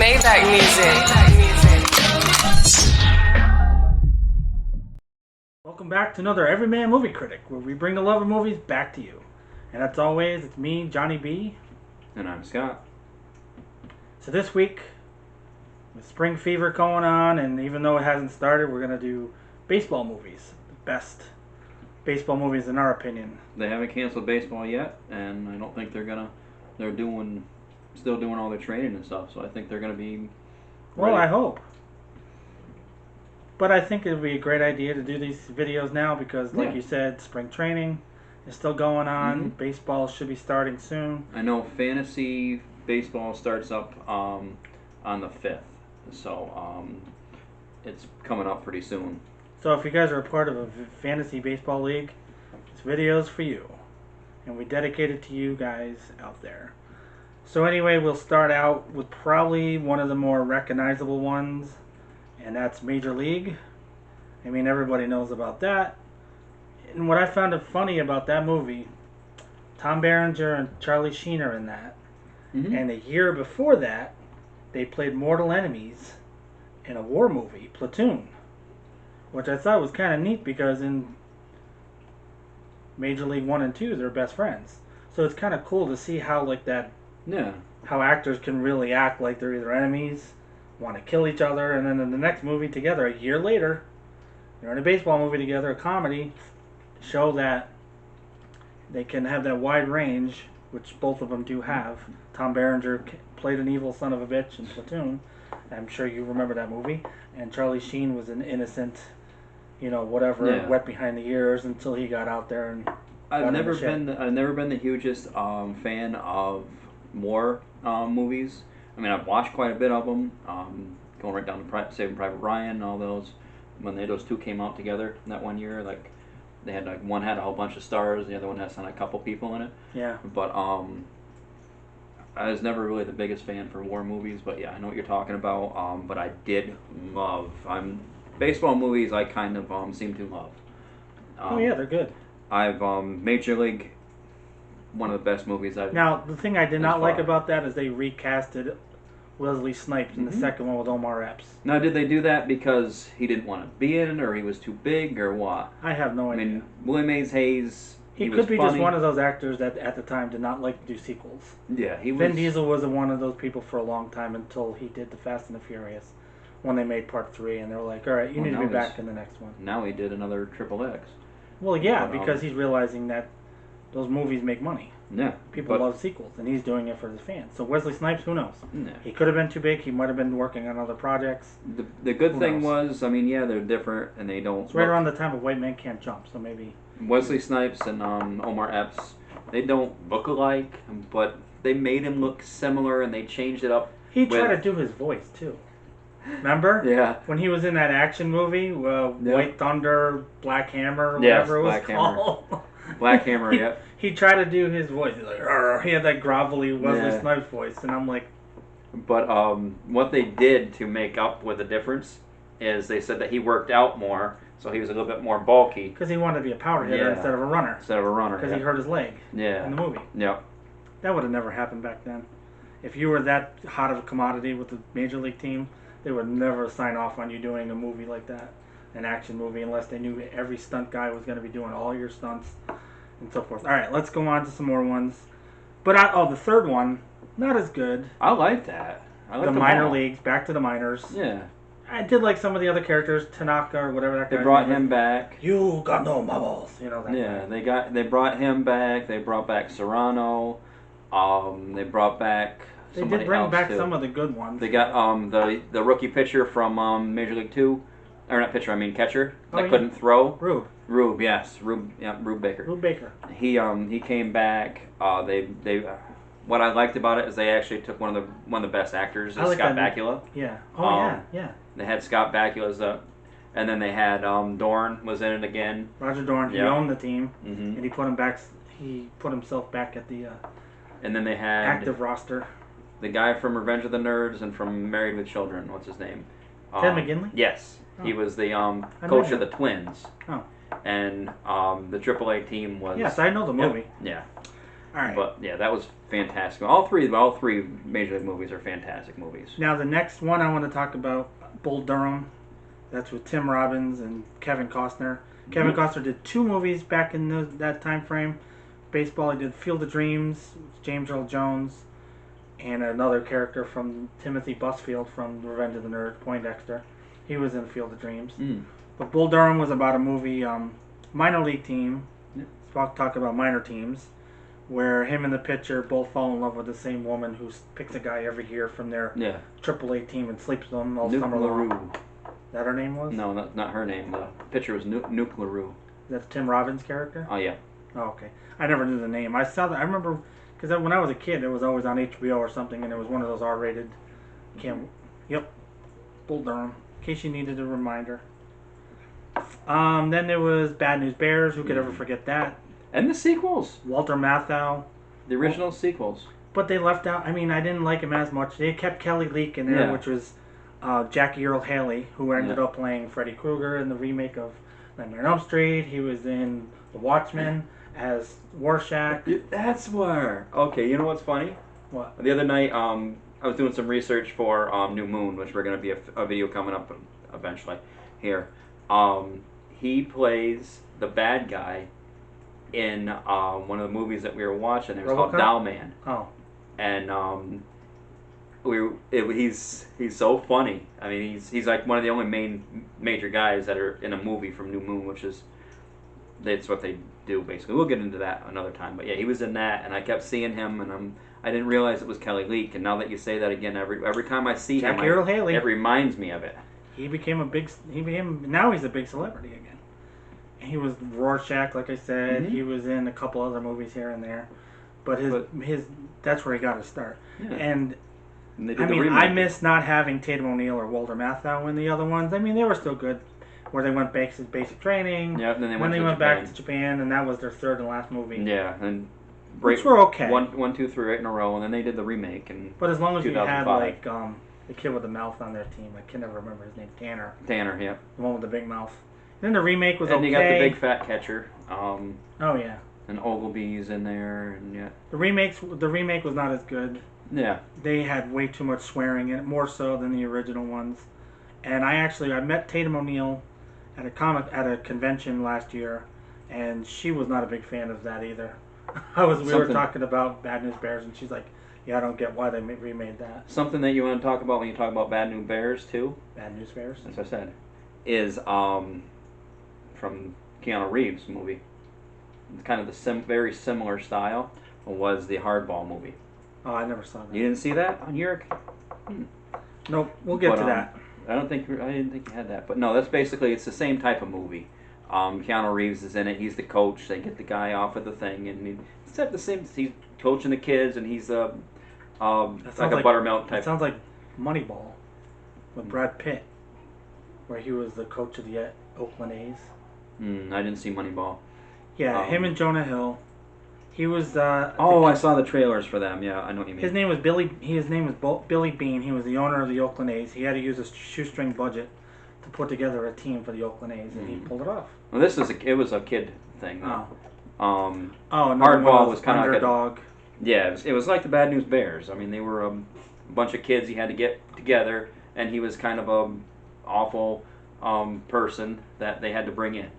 Maybach music. Welcome back to another Everyman Movie Critic, where we bring the love of movies back to you. And as always, it's me, Johnny B. And I'm Scott. So this week, with spring fever going on, and even though it hasn't started, we're going to do baseball movies. The best baseball movies in our opinion. They haven't canceled baseball yet, and I don't think they're still doing all their training and stuff, so I think they're gonna be Well, ready. I hope. But I think it would be a great idea to do these videos now because, like you said, spring training is still going on. Mhm. Baseball should be starting soon. I know fantasy baseball starts up on the 5th, so it's coming up pretty soon. So if you guys are a part of a fantasy baseball league, this video is for you. And we dedicate it to you guys out there. So anyway, we'll start out with probably one of the more recognizable ones, and that's Major League. I mean, everybody knows about that. And what I found funny about that movie, Tom Berenger and Charlie Sheen are in that. Mm-hmm. And a year before that, they played mortal enemies in a war movie, Platoon. Which I thought was kind of neat because in Major League 1 and 2, they're best friends. So it's kind of cool to see how how actors can really act like they're either enemies, want to kill each other, and then in the next movie together, a year later, they're in a baseball movie together, a comedy, to show that they can have that wide range, which both of them do have. Tom Berenger played an evil son of a bitch in Platoon. I'm sure you remember that movie. And Charlie Sheen was an innocent, wet behind the ears until he got out there and I've never been the hugest fan of war movies. I mean, I've watched quite a bit of them. Going right down to Saving Private Ryan and all those. When those two came out together that one year, they had one had a whole bunch of stars, the other one had a couple people in it. Yeah. But I was never really the biggest fan for war movies. But yeah, I know what you're talking about. But I did love baseball movies. I kind of seem to love. Oh yeah, they're good. I've Major League, one of the best movies I've. Now the thing I did not like about that is they recasted Wesley Snipes in the second one with Omar Epps. Now, did they do that because he didn't want to be in it, or he was too big, or what? I have no idea. I mean, William Mays Hayes. He was could be funny. just one of those actors that at the time did not like to do sequels. Yeah, he was. Vin Diesel was one of those people for a long time until he did the Fast and the Furious when they made Part 3, and they were like, all right, you need to be back in the next one. Now he did another XXX. Well, yeah, because he's realizing that those movies make money. Yeah. People love sequels, and he's doing it for his fans. So Wesley Snipes, who knows? Yeah. He could have been too big. He might have been working on other projects. The good thing was, I mean, yeah, they're different, and they don't. It's right around the time of White Man Can't Jump, so maybe. Wesley Snipes and Omar Epps, they don't look alike, but they made him look similar, and they changed it up. He tried to do his voice too. Remember? Yeah. When he was in that action movie, White Thunder, Black Hammer, whatever it was called. Black Hammer, yeah. He tried to do his voice. He's like, "Arr." He had that grovelly Wesley Snipes voice, and I'm like. But what they did to make up with the difference is they said that he worked out more, so he was a little bit more bulky. Because he wanted to be a power hitter instead of a runner. Because he hurt his leg in the movie. Yeah. That would have never happened back then. If you were that hot of a commodity with the Major League team, they would never sign off on you doing a movie like that, an action movie, unless they knew every stunt guy was going to be doing all your stunts and so forth. All right, let's go on to some more ones. But the third one, not as good. I like that. I like the minor leagues, back to the minors. Yeah. I did like some of the other characters, Tanaka or whatever that guy. They brought him back. You got no marbles, that guy. They brought him back. They brought back Serrano. They brought back. They did bring back some of the good ones. They got the rookie pitcher from Major League 2, or not pitcher, I mean catcher that couldn't throw. Rube, yes, Rube Baker. Rube Baker. He came back. What I liked about it is they actually took one of the best actors, Scott Bakula. Yeah. Yeah. They had Scott Bakula and then they had Dorn was in it again. Roger Dorn. He owned the team, and he put him back. He put himself back at the. And then they had active roster. The guy from Revenge of the Nerds and from Married with Children. What's his name? Ted McGinley? Yes. Oh. He was the coach of the Twins. Oh. And the AAA team was... Yes, I know the movie. Yeah. All right. But yeah, that was fantastic. All three Major League movies are fantastic movies. Now the next one I want to talk about, Bull Durham. That's with Tim Robbins and Kevin Costner. Kevin Costner did 2 movies back in that time frame. Baseball, he did Field of Dreams, James Earl Jones, and another character from Timothy Busfield from Revenge of the Nerds, Poindexter. He was in Field of Dreams. But Bull Durham was about a movie, minor league team. Talk about minor teams, where him and the pitcher both fall in love with the same woman who picks a guy every year from their AAA team and sleeps with them all summer long. That her name was? No, not her name. The pitcher was Nuke LaRue. That's Tim Robbins' character? Oh, yeah. Oh, okay. I never knew the name. I saw that. I remember, because when I was a kid, it was always on HBO or something, and it was one of those R-rated. Yep. Bull Durham. In case you needed a reminder. Then there was Bad News Bears. Who could ever forget that? And the sequels. Walter Matthau. The original sequels. But they left out. I mean, I didn't like him as much. They kept Kelly Leak in there, which was Jackie Earle Haley, who ended up playing Freddy Krueger in the remake of Nightmare on Elm Street. He was in The Watchmen as Rorschach. That's where. Okay, you know what's funny? What? The other night, I was doing some research for New Moon, which we're going to be a video coming up eventually here. He plays the bad guy in one of the movies that we were watching. It was called Doll Man. Oh. And he's so funny. I mean, he's like one of the only major guys that are in a movie from New Moon, which is that's what they do basically. We'll get into that another time. But yeah, he was in that, and I kept seeing him, and I didn't realize it was Kelly Leak. And now that you say that again, every time I see him, it reminds me of it. Now he's a big celebrity again. He was Rorschach, like I said. He was in a couple other movies here and there, but his that's where he got his start. Yeah. And I miss not having Tatum O'Neal or Walter Matthau in the other ones. I mean, they were still good, where they went basic training. Yeah, and then they went back to Japan, and that was their third and last movie. Yeah, and which were okay. 1, 2, 3 right in a row, and then they did the remake. But as long as you had like the kid with the mouth on their team, I can never remember his name. Tanner, yeah, the one with the big mouth. And then the remake was okay. And you got the big fat catcher. Oh yeah. And Ogilvy's in there, and yeah. The remake was not as good. Yeah. They had way too much swearing in it, more so than the original ones. And I met Tatum O'Neal at a convention last year, and she was not a big fan of that either. We were talking about Bad News Bears, and she's like, "Yeah, I don't get why they remade that." Something that you want to talk about when you talk about Bad News Bears too. Bad News Bears. As I said, is from Keanu Reeves' movie. It's kind of the very similar style. Was the Hardball movie? Oh, I never saw that. You didn't see that on your? Nope. We'll get to that. I didn't think you had that, but no, that's basically it's the same type of movie. Keanu Reeves is in it. He's the coach. They get the guy off of the thing, and it's the same. He's coaching the kids, and he's like a buttermilk type. It sounds like Moneyball with Brad Pitt, where he was the coach of the Oakland A's. I didn't see Moneyball. Yeah, him and Jonah Hill. He was. I saw the trailers for them. Yeah, I know what you mean. His name was Billy. His name was Billy Bean. He was the owner of the Oakland A's. He had to use a shoestring budget to put together a team for the Oakland A's, and he pulled it off. Well, it was a kid thing. Though. Hardball was kind of like a Yeah, it was like the Bad News Bears. I mean, they were a bunch of kids he had to get together, and he was kind of a awful person that they had to bring in.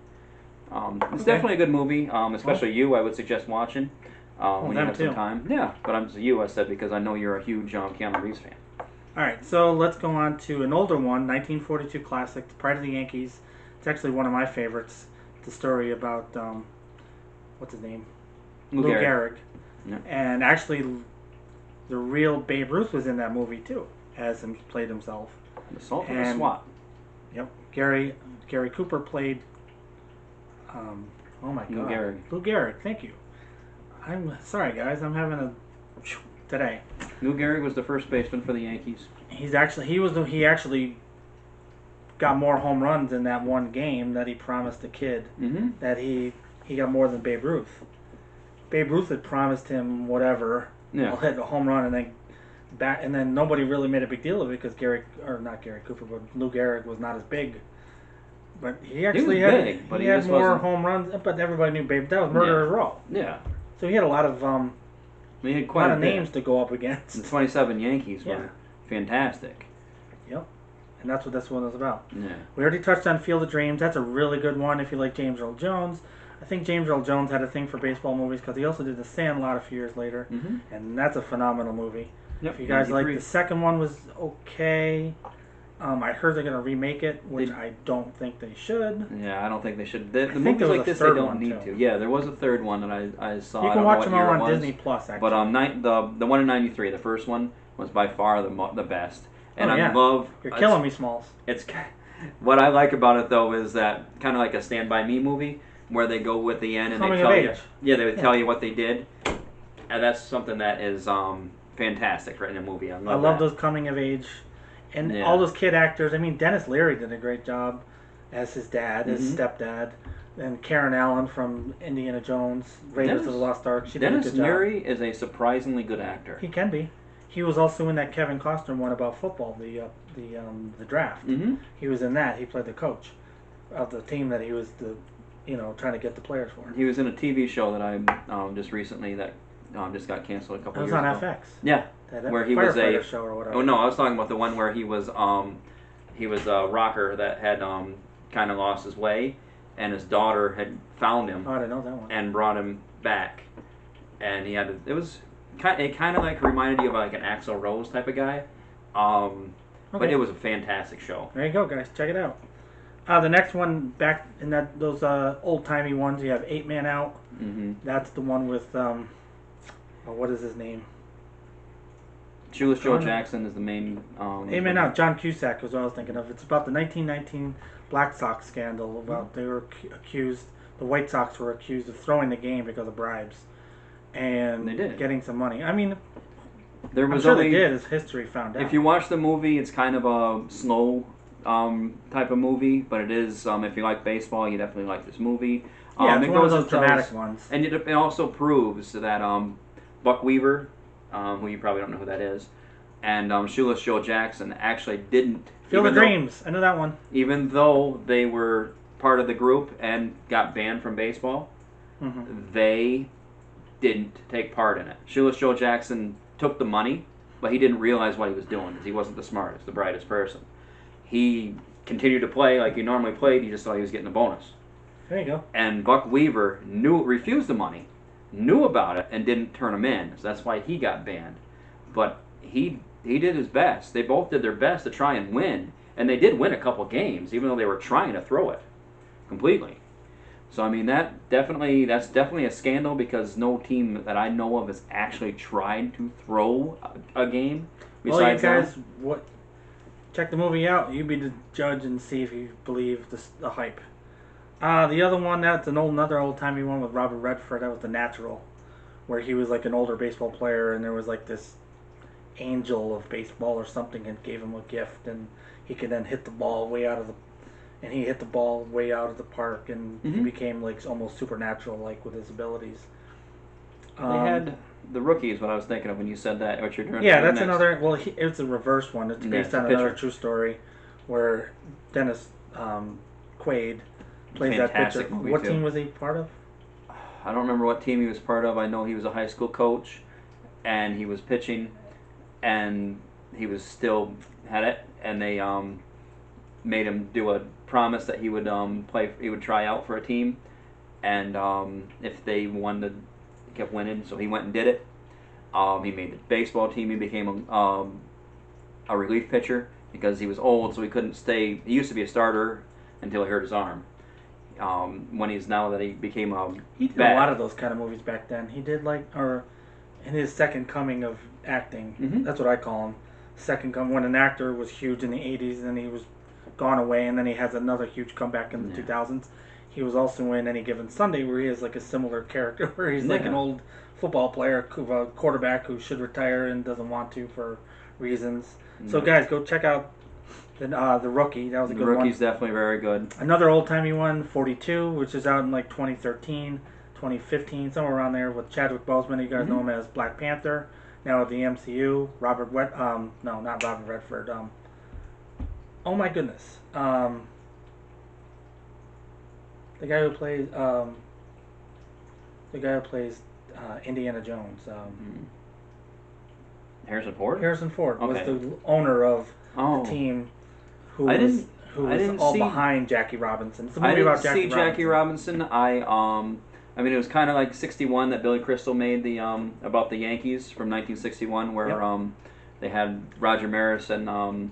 It's definitely a good movie, especially you. I would suggest watching when you have some time. Yeah, but I said because I know you're a huge Keanu Reeves fan. All right, so let's go on to an older one, 1942 classic, The Pride of the Yankees. It's actually one of my favorites. The story about what's his name, Lou Gehrig, yeah. And actually, the real Babe Ruth was in that movie too, as him played himself. The Salt and the Swat. Yep, Gary Cooper played. Oh my God, Lou Gehrig. Thank you. I'm sorry, guys. I'm having a today. Lou Gehrig was the first baseman for the Yankees. He actually got more home runs in that one game that he promised the kid. That he got more than Babe Ruth. Babe Ruth had promised him whatever. Yeah. Hit a home run and then nobody really made a big deal of it because not Gary Cooper, but Lou Gehrig was not as big. But he actually had more home runs. But everybody knew Babe. That was Murderers Row. Yeah. So he had a lot of We had a quite lot of names to go up against. The 27 Yankees were fantastic. Yep. And that's what this one is about. Yeah. We already touched on Field of Dreams. That's a really good one if you like James Earl Jones. I think James Earl Jones had a thing for baseball movies because he also did The Sandlot a few years later. And that's a phenomenal movie. Yep. If you guys 93. like, the second one was okay. I heard they're going to remake it, which I don't think they should. Yeah, I don't think they should. The think movies there was like a this, they third don't one, need too. to. Yeah, there was a third one that I saw. You I can don't watch know them what all year on it was. Disney Plus, actually. But the one in '93, the first one, was by far the best. And I love. You're killing me, Smalls. It's what I like about it though is that kind of like a Stand By Me movie where they go with the end and Coming they tell of you. age. Yeah, they would tell you what they did, and that's something that is fantastic right in a movie. I love that. those coming of age, and all those kid actors. I mean, Dennis Leary did a great job as his dad, his stepdad, and Karen Allen from Indiana Jones, Raiders of the Lost Ark. She did a good job. Dennis Leary is a surprisingly good actor. He can be. He was also in that Kevin Costner one about football, the draft. He was in that. He played the coach of the team that he was trying to get the players for. He was in a TV show that I just recently that just got canceled a couple years ago. It was on FX. Yeah, where he was a show or whatever. Oh no, I was talking about the one where he was a rocker that had kind of lost his way, and his daughter had found him. Oh, I didn't know that one. And brought him back, and he had to, it kind of like reminded you of like an Axl Rose type of guy, but it was a fantastic show. There you go, guys. Check it out. The next one, back in those old timey ones, you have 8 Man Out. That's the one with what is his name? Shoeless Joe Jackson is the main. 8 Man Out. John Cusack was what I was thinking of. It's about the 1919 Black Sox scandal. About they were accused. The White Sox were accused of throwing the game because of bribes, and they did. Getting some money. I mean, there was I'm sure they did, as history found out. If you watch the movie, it's kind of a slow type of movie, but it is. If you like baseball, you definitely like this movie. Yeah, it's one of those dramatic ones. And it also proves that Buck Weaver, who you probably don't know who that is, and Shoeless Joe Jackson actually didn't. Field of Dreams. I know that one. Even though they were part of the group and got banned from baseball, they didn't take part in it. Shoeless Joe Jackson took the money, but he didn't realize what he was doing because he wasn't the smartest, the brightest person. He continued to play like he normally played. He just thought he was getting a bonus. There you go. And Buck Weaver refused the money, knew about it, and didn't turn him in. So that's why he got banned. But he did his best. They both did their best to try and win. And they did win a couple games, even though they were trying to throw it completely. So I mean that's definitely a scandal because no team that I know of has actually tried to throw a game. Well, you guys, check the movie out. You be the judge and see if you believe the hype. The other one, that's another old-timey one with Robert Redford. That was The Natural, where he was like an older baseball player, and there was like this angel of baseball or something, and gave him a gift, and he could then hit the ball way out of the park, and he became like almost supernatural, like with his abilities. They had The Rookie is what I was thinking of when you said that. What you're doing? Yeah, that's another. Well, it's a reverse one. It's based on another true story, where Dennis Quaid plays that pitcher. What team was he part of? I don't remember what team he was part of. I know he was a high school coach, and he was pitching, and he was still had it, and they made him do a promise that he would he would try out for a team, and if they won, he kept winning, so he went and did it. He made the baseball team. He became a relief pitcher because he was old, so he couldn't stay. He used to be a starter until he hurt his arm. He became he did a lot of those kind of movies back then. He did in his second coming of acting. That's what I call him. Second coming, when an actor was huge in the 80s, and then he was gone away, and then he has another huge comeback in the 2000s. He was also in Any Given Sunday, where he has like a similar character, where he's like an old football player, a quarterback who should retire and doesn't want to for reasons. So guys, go check out the Rookie. That was a good one. The Rookie's definitely very good. Another old-timey one, 42, which is out in like 2013, 2015, somewhere around there, with Chadwick Boseman. You guys know him as Black Panther. Now at the MCU, not Robert Redford. Oh my goodness. The guy who plays Indiana Jones. Harrison Ford. Harrison Ford was Okay. the owner of the team who was all behind Jackie Robinson. It's a movie about Jackie Robinson. Jackie Robinson. I mean, it was kind of like '61 that Billy Crystal made the about the Yankees from 1961, where they had Roger Maris and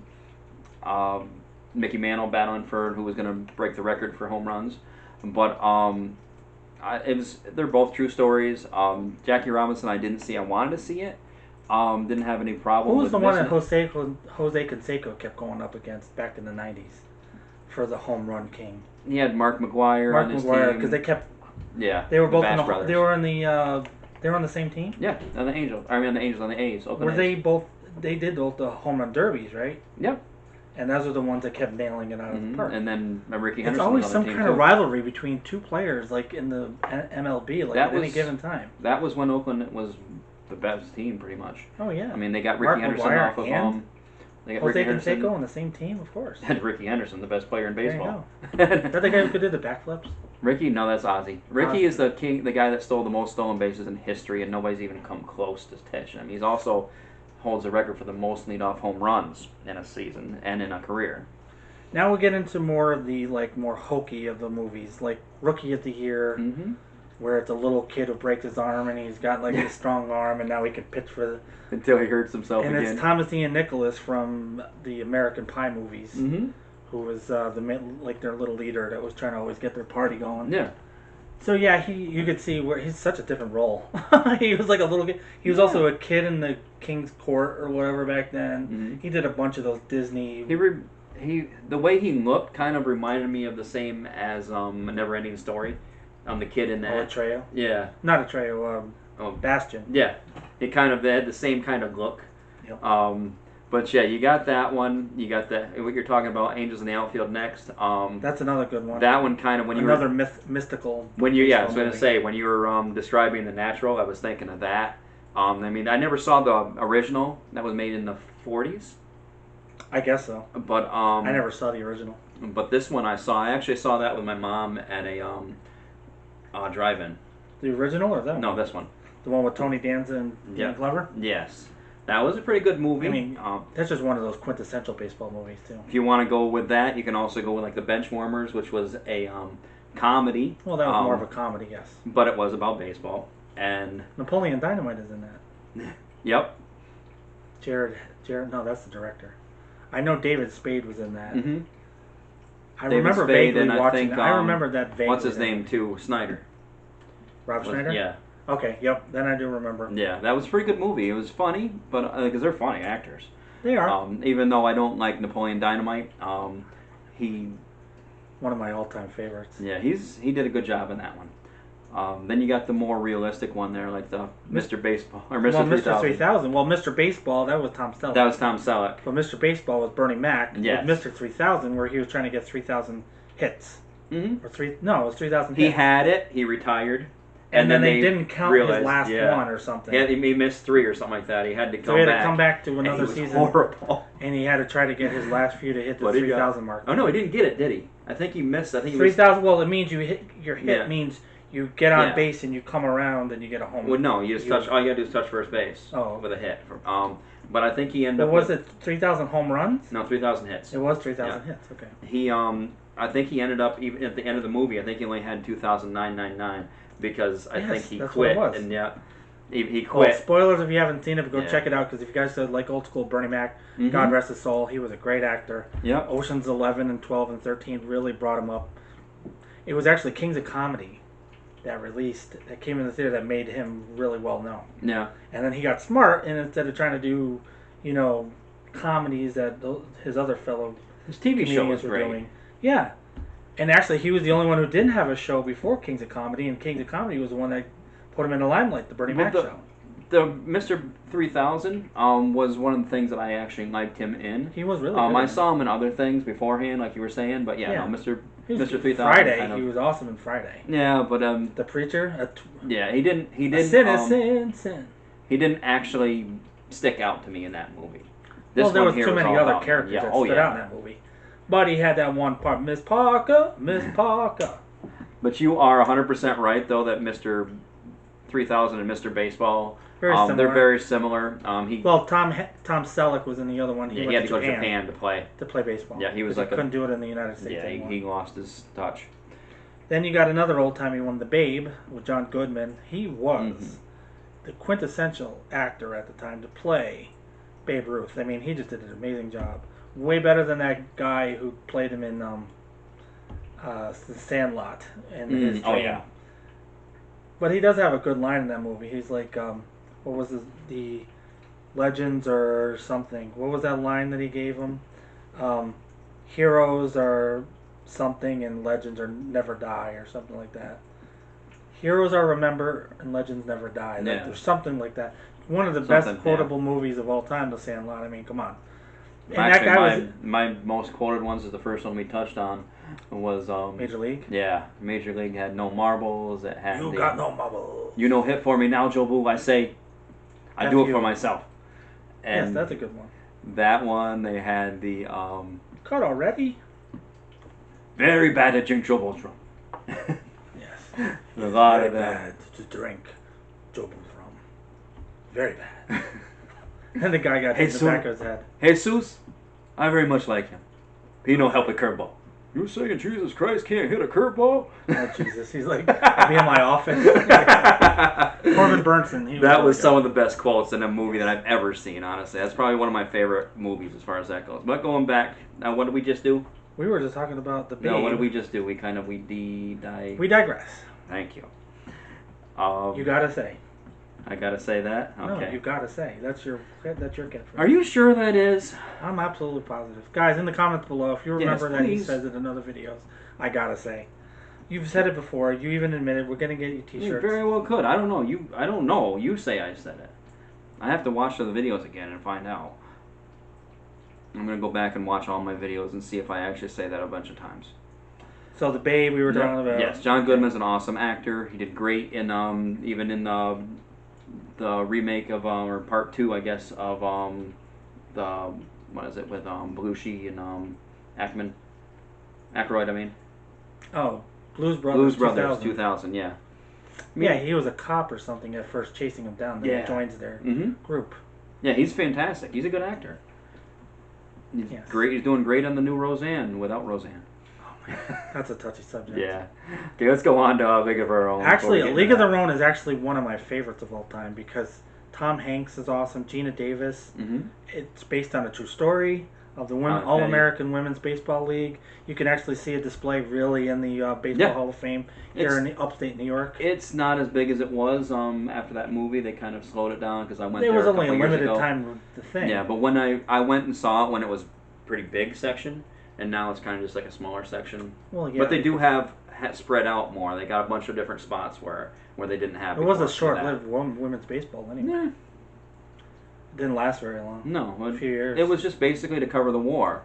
Mickey Mantle battling for who was going to break the record for home runs. But they're both true stories. Jackie Robinson, I didn't see. I wanted to see it. Didn't have any problem. Who was with the one that missing Jose Canseco kept going up against back in the '90s for the home run king? He had Mark McGwire on his team. Because they kept. Yeah. They were both Bash Brothers. They were in the. They were on the same team. Yeah, on the Angels. I mean, on the Angels, on the A's. Were they both? They did both the home run derbies, right? Yep. And those are the ones that kept nailing it out of the park. And then Ricky Henderson. It's always was on some the team kind too. of rivalry between two players, like in the MLB, like at any given time. That was when Oakland was the best team, pretty much. Oh yeah. I mean, they got Mark Ricky Henderson McGwire off of and They got Jose Ricky Henderson Canseco on the same team, of course. and Ricky Henderson, the best player in baseball. There you go. Is that the guy who could do the backflips? Ricky, no, that's Ozzy. Ricky is the guy that stole the most stolen bases in history, and nobody's even come close to touching him. He's also holds the record for the most leadoff home runs in a season and in a career. Now we'll get into more of the more hokey of the movies, like Rookie of the Year, where it's a little kid who breaks his arm and he's got a strong arm, and now he can pitch for the. Until he hurts himself and again. it's Thomas Ian Nicholas from the American Pie movies, who was their little leader that was trying to always get their party going. Yeah. So yeah, you could see where he's such a different role. He was like a little kid. He was also a kid in the King's Court or whatever back then. He did a bunch of those Disney. The way he looked kind of reminded me of the same as A Never-Ending Story. The kid in that. Atreyu? Yeah. Not Atreyu. Bastion. Yeah. It kind of had the same kind of look. Yep. But yeah, you got that one. You got what you're talking about, Angels in the Outfield next. That's another good one. That one kind of mystical. When you I was going to say when you were describing The Natural, I was thinking of that. I mean, I never saw the original that was made in the 40s. I guess so. But I never saw the original. But this one I saw. I actually saw that with my mom at a drive-in. The original or that one? No, this one. The one with Tony Danza and Dan Glover? Yes. That was a pretty good movie. I mean, that's just one of those quintessential baseball movies, too. If you want to go with that, you can also go with like The Benchwarmers, which was a comedy. Well, that was more of a comedy, yes. But it was about baseball. And Napoleon Dynamite is in that. Yep. Jared, no, that's the director. I know David Spade was in that. I David remember Spade vaguely and watching I think, I remember that vaguely. What's his name, too? Snyder. Rob Schneider? Yeah. Okay, yep, then I do remember. Yeah, that was a pretty good movie. It was funny, but because they're funny actors. They are. Even though I don't like Napoleon Dynamite, he... One of my all-time favorites. Yeah, he did a good job in that one. Then you got the more realistic one there, like the Mr. Baseball or Mr. 3000. Mr. 3000. Well, Mr. Baseball, that was Tom Selleck. That was Tom Selleck. But Mr. Baseball was Bernie Mac. Yes. With Mr. 3000, where he was trying to get 3,000 hits. Mm-hmm. It was 3,000 hits. He had it. He retired. And then they didn't count his last one or something. Yeah, he missed 3 or something like that. He had to come back. So he had to come back to another season. Horrible. And he had to try to get his last few to hit the 3,000 mark. Oh no, he didn't get it, did he? I think he missed. 3,000. Well, it means you hit your hit means you get on base and you come around and you get a home run. Well, no, you just touch. All you gotta do is touch first base. With a hit. But I think he ended up. Was it 3,000 home runs? No, 3,000 hits. It was 3,000 hits. Okay. He I think he ended up even at the end of the movie. I think he only had 2,999 because I think he quit. What it was. And he quit. Well, spoilers if you haven't seen it, but go check it out because if you guys like old school Bernie Mac, God rest his soul, he was a great actor. Yeah. Ocean's 11 and 12 and 13 really brought him up. It was actually Kings of Comedy that came in the theater that made him really well known. Yeah. And then he got smart, and instead of trying to do, comedies that his other fellow his TV show was were great. doing. Yeah. And actually, he was the only one who didn't have a show before Kings of Comedy, and Kings of Comedy was the one that put him in the limelight, the Bernie Mac show. The Mr. 3000 was one of the things that I actually liked him in. He was really good. I saw him in other things beforehand, like you were saying, but Mr. 3000. Friday, he was awesome in Friday. Yeah, but The Preacher. he didn't. A sin. He didn't actually stick out to me in that movie. There was too many other characters that stood out in that movie. But he had that one part, Miss Parker. But you are 100% right, though, that Mr. 3000 and Mr. Baseball. Very similar. They're very similar. Well, Tom Selleck was in the other one. He had to go to Japan to play baseball. Yeah, he was like couldn't do it in the United States Yeah, anymore. he lost his touch. Then you got another old-timey one, The Babe, with John Goodman. He was the quintessential actor at the time to play Babe Ruth. I mean, he just did an amazing job. Way better than that guy who played him in The Sandlot. And oh, yeah. But he does have a good line in that movie. He's like, what was the Legends or something? What was that line that he gave him? Heroes are something and legends are never die, or something like that. Heroes are remember and legends never die. Yeah. There's something like that. One of the best quotable movies of all time, The Sandlot. I mean, come on. And actually, that guy my most quoted ones is the first one we touched on was Major League. Yeah, Major League had no marbles. It had You got no marbles. You no hit for me now, Joe Boo. I say, I do it for myself. And yes, that's a good one. That one they had the Cut already. Very bad at drink Joe Boo's rum. Yes. A lot Very of that. bad to drink Joe Boo's rum. Very bad. And the guy got hit in the back of his head. Jesus, I very much like him. He don't help a curveball. You saying Jesus Christ can't hit a curveball? Oh, Jesus. He's like, I'll be in my office. Corbin Burnson. That was some of the best quotes in a movie that I've ever seen, honestly. That's probably one of my favorite movies as far as that goes. But going back, now what did we just do? We were just talking about The Babe. No, what did we just do? We digress. Thank you. You gotta say. I gotta say that? Okay. No, you gotta say. That's your catchphrase. Are you sure that is? I'm absolutely positive. Guys, in the comments below, if you remember Yes, that he please. says it in other videos, I gotta say. You've said it before. You even admitted we're gonna get you You t-shirts. very well could. I don't know. I don't know. You say I said it. I have to watch the videos again and find out. I'm gonna go back and watch all my videos and see if I actually say that a bunch of times. So The Babe we were talking about. Yes, John Goodman's an awesome actor. He did great in even in the remake of or part 2, I guess, of the what is it with Belushi and Aykroyd, I mean. Oh, Blues Brothers 2000, yeah. Yeah, he was a cop or something at first, chasing him down. Then he joins their group. Yeah, he's fantastic. He's a good actor. He's great. He's doing great on the new Roseanne without Roseanne. Oh man, that's a touchy subject. Yeah. Okay, let's go on to A League of Our Own. Actually, A League of Their Own is actually one of my favorites of all time because Tom Hanks is awesome. Gina Davis. It's based on a true story of the All-American Women's Baseball League. You can actually see a display really in the Baseball Hall of Fame here in upstate New York. It's not as big as it was after that movie. They kind of slowed it down because I went there It was a only a couple years limited ago. time thing. Yeah, but when I went and saw it when it was a pretty big section, and now it's kind of just like a smaller section. Well, yeah. But they do have spread out more. They got a bunch of different spots where they didn't have. It was a short-lived women's baseball anyway. Yeah. It didn't last very long. No, a few years. It was just basically to cover the war.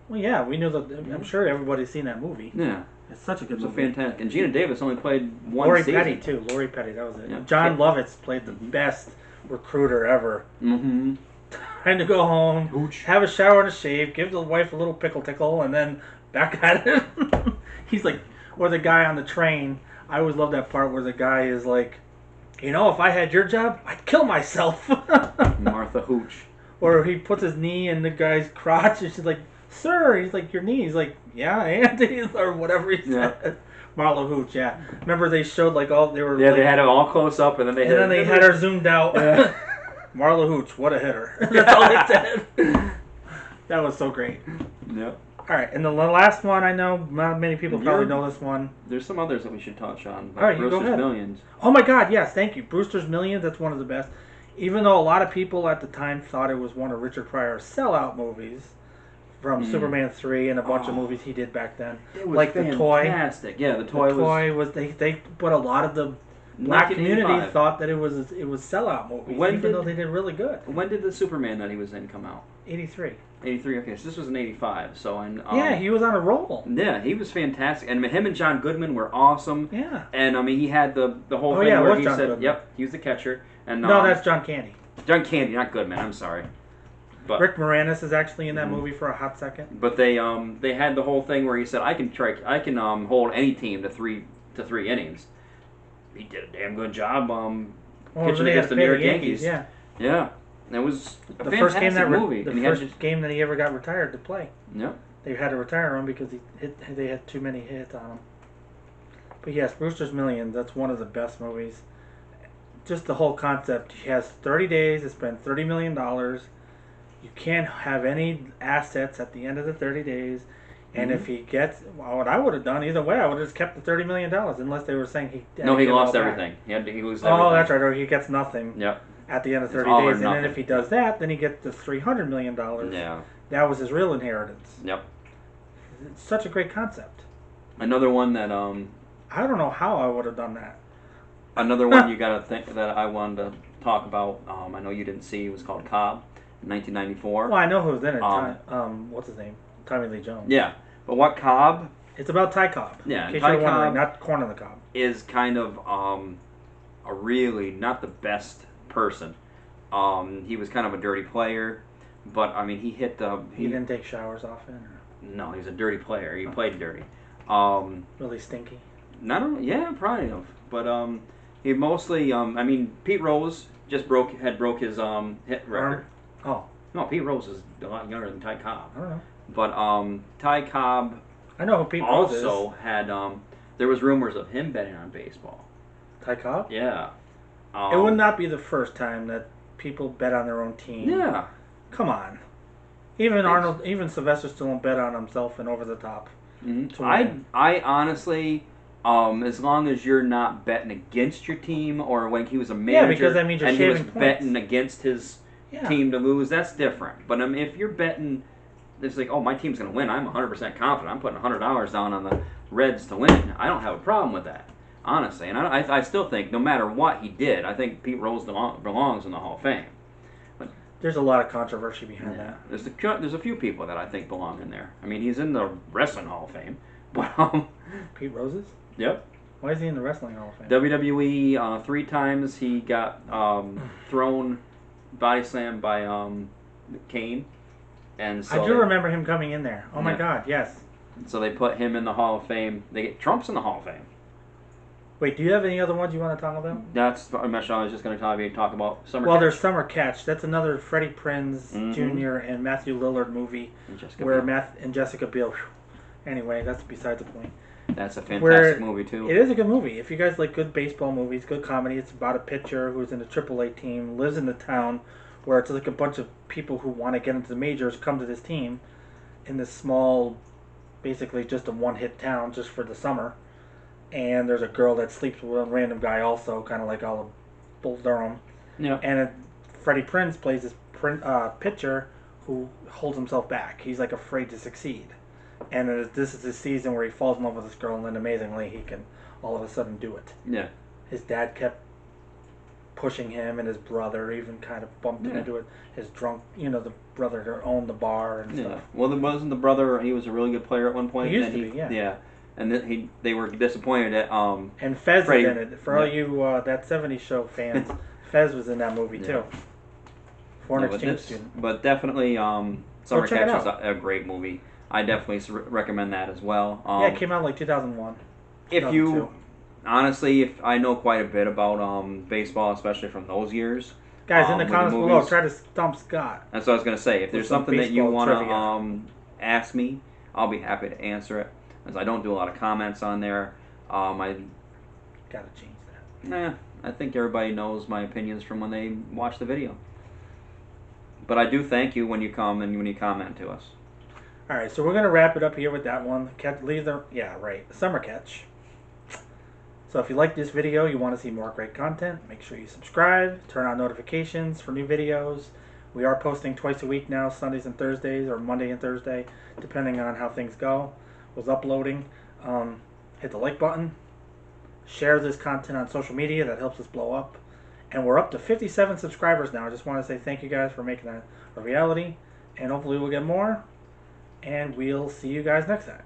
Well, yeah, we knew that. I'm sure everybody's seen that movie. Yeah. It's such a good movie. movie. It was fantastic. And Gina Davis only played one Lori season. Petty, too. Lori Petty, that was it. Yeah. John Lovitz played the best recruiter ever. Mm-hmm. Time to go home, have a shower and a shave, give the wife a little pickle tickle, and then back at it. He's like, or the guy on the train. I always love that part where the guy is like, you know, if I had your job, I'd kill myself. Martha Hooch. Or he puts his knee in the guy's crotch, and she's like, sir, he's like, your knee. He's like, yeah, and or whatever he said. Marla Hooch, yeah. Remember they showed like all they were. Yeah, like, they had it all close up, and then they had her zoomed out. Yeah. Marla Hooch, what a hitter. That's all they said. That was so great. Yep. All right, and the last one, I know not many people probably know this one. There's some others that we should touch on. All right, you go ahead. Millions. Oh my God, yes, thank you. Brewster's Millions, that's one of the best. Even though a lot of people at the time thought it was one of Richard Pryor's sellout movies from Superman 3 and a bunch of movies he did back then. It was like fantastic. Yeah, the toy was they but a lot of the black community thought that it was sellout movies, even though they did really good. When did the Superman that he was in come out? 83. 83. Okay, so this was in 85. So yeah, he was on a roll. Yeah, he was fantastic, and him and John Goodman were awesome. Yeah. And I mean, he had the whole thing where he John said, Goodman. "Yep, he was the catcher." And no, that's John Candy. John Candy, not Goodman. I'm sorry. But Rick Moranis is actually in that movie for a hot second. But they had the whole thing where he said, I can hold any team to three innings. he did a damn good job. Well, Pitching they had against to the pay New the York Yankees. Yankees. Yeah. Yeah, it was a The fantastic first game that movie. the and he had first game that he ever got retired to play. Yep. They had to retire him because they had too many hits on him. But yes, Brewster's Millions. That's one of the best movies. Just the whole concept. He has 30 days to spend $30 million. You can't have any assets at the end of the 30 days. And if he gets, well, what I would have done either way, I would have just kept the $30 million, unless they were saying he. No, he get it all lost back. everything. He loses everything. Oh, that's right. Or he gets nothing. Yep. At the end of 30 all or days, and then nothing. if he does that, then he gets the $300 million. Yeah. That was his real inheritance. Yep. It's such a great concept. Another one that I don't know how I would have done that. Another one you gotta think that I wanted to talk about. I know you didn't see. It was called Cobb, in 1994. Well, I know who's in it. What's his name? Tommy Lee Jones. Yeah, but what Cobb? It's about Ty Cobb. Yeah, in case Ty you're wondering, Cobb not Corn on the Cob. is kind of a really not the best person. He was kind of a dirty player, but I mean he hit the. He didn't take showers often. No, he was a dirty player. He played dirty. Really stinky. Not only, yeah, probably of, but he mostly. I mean, Pete Rose just broke his hit record. Oh. No, Pete Rose is a lot younger than Ty Cobb. I don't know. But Ty Cobb I know who Pete Rose is. also had. There was rumors of him betting on baseball. Ty Cobb? Yeah. It would not be the first time that people bet on their own team. Yeah. Come on. Even Sylvester Stallone bet on himself and Over the Top. Mm-hmm. I honestly, as long as you're not betting against your team, or when he was a manager, because that means you're and he was shaving points. betting against his team to lose, that's different. But if you're betting, it's like, oh, my team's going to win. I'm 100% confident. I'm putting $100 down on the Reds to win. I don't have a problem with that, honestly. And I still think, no matter what he did, I think Pete Rose belongs in the Hall of Fame. There's a lot of controversy behind that. There's a few people that I think belong in there. I mean, he's in the Wrestling Hall of Fame, but Pete Rose's? Yep. Why is he in the Wrestling Hall of Fame? WWE 3 times he got thrown, body slammed by Kane, and so I do remember him coming in there. Oh my God, yes. So they put him in the Hall of Fame. Trump's in the Hall of Fame. Wait, do you have any other ones you want to talk about? That's I was just going to talk about Summer. Well, Catch. there's Summer Catch. That's another Freddie Prinze Jr. and Matthew Lillard movie and Jessica Biel. Anyway, that's beside the point. That's a fantastic movie too. It is a good movie. If you guys like good baseball movies, good comedy, it's about a pitcher who's in a AAA team, lives in the town where it's like a bunch of people who want to get into the majors come to this team in this small, basically just a one-hit town just for the summer. And there's a girl that sleeps with a random guy also, kind of like all of Bull Durham. Yeah. And Freddie Prinze plays this pitcher who holds himself back. He's like afraid to succeed. And this is the season where he falls in love with this girl, and then amazingly he can all of a sudden do it. Yeah. His dad kept pushing him, and his brother even kind of bumped him into it. His drunk, the brother who owned the bar and stuff. Well, wasn't the brother? He was a really good player at one point. He used to be, yeah. Yeah. And then they were disappointed at and Fez was in it. For all you that 70s show fans, Fez was in that movie too. Foreign exchange student. But definitely, Summer Catch is a great movie. I definitely recommend that as well. Yeah, it came out like 2001. Honestly, if I know quite a bit about baseball, especially from those years. Guys, in the comments below, try to stump Scott. That's what I was going to say. If there's something that you want to ask me, I'll be happy to answer it. As I don't do a lot of comments on there. I gotta change that. I think everybody knows my opinions from when they watch the video. But I do thank you when you come and when you comment to us. All right, so we're gonna wrap it up here with that one. Summer Catch. So if you like this video, you want to see more great content, make sure you subscribe, turn on notifications for new videos. We are posting twice a week now, Sundays and Thursdays, or Monday and Thursday, depending on how things go. Was uploading. Hit the like button. Share this content on social media. That helps us blow up. And we're up to 57 subscribers now. I just want to say thank you guys for making that a reality. And hopefully we'll get more. And we'll see you guys next time.